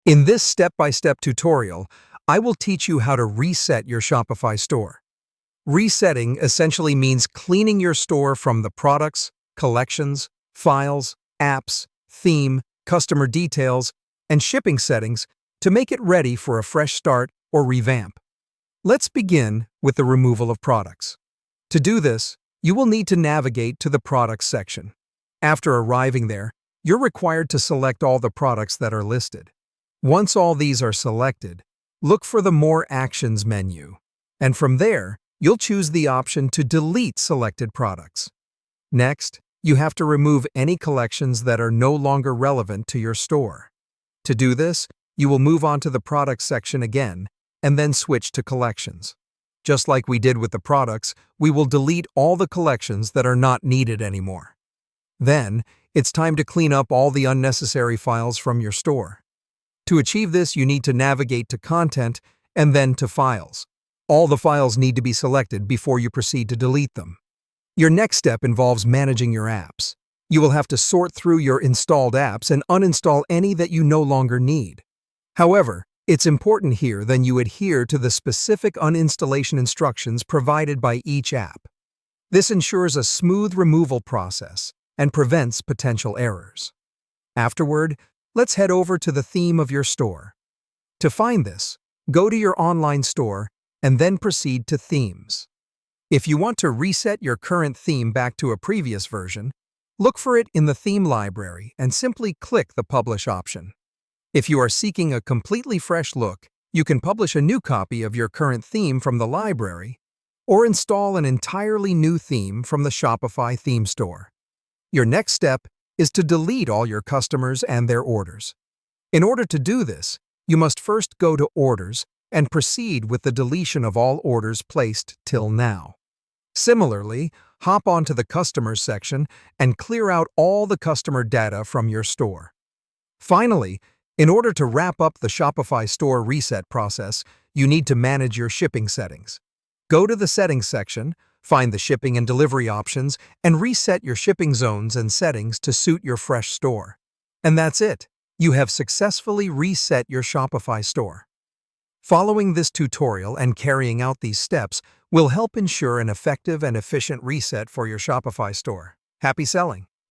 In this step-by-step tutorial, I will teach you how to reset your Shopify store. Resetting essentially means cleaning your store from the products, collections, files, apps, theme, customer details, and shipping settings to make it ready for a fresh start or revamp. Let's begin with the removal of products. To do this, you will need to navigate to the Products section. After arriving there, you're required to select all the products that are listed. Once all these are selected, look for the More Actions menu, and from there, you'll choose the option to delete selected products. Next, you have to remove any collections that are no longer relevant to your store. To do this, you will move on to the Products section again, and then switch to Collections. Just like we did with the products, we will delete all the collections that are not needed anymore. Then, it's time to clean up all the unnecessary files from your store. To achieve this, you need to navigate to Content and then to Files. All the files need to be selected before you proceed to delete them. Your next step involves managing your apps. You will have to sort through your installed apps and uninstall any that you no longer need. However, it's important here that you adhere to the specific uninstallation instructions provided by each app. This ensures a smooth removal process and prevents potential errors. Afterward, let's head over to the theme of your store. To find this, go to your online store and then proceed to Themes. If you want to reset your current theme back to a previous version, look for it in the theme library and simply click the Publish option. If you are seeking a completely fresh look, you can publish a new copy of your current theme from the library or install an entirely new theme from the Shopify theme store. Your next step is to delete all your customers and their orders. In order to do this, you must first go to Orders and proceed with the deletion of all orders placed till now. Similarly, hop onto the Customers section and clear out all the customer data from your store. Finally, in order to wrap up the Shopify store reset process, you need to manage your shipping settings. Go to the Settings section, find the shipping and delivery options, and reset your shipping zones and settings to suit your fresh store. And that's it. You have successfully reset your Shopify store. Following this tutorial and carrying out these steps will help ensure an effective and efficient reset for your Shopify store. Happy selling!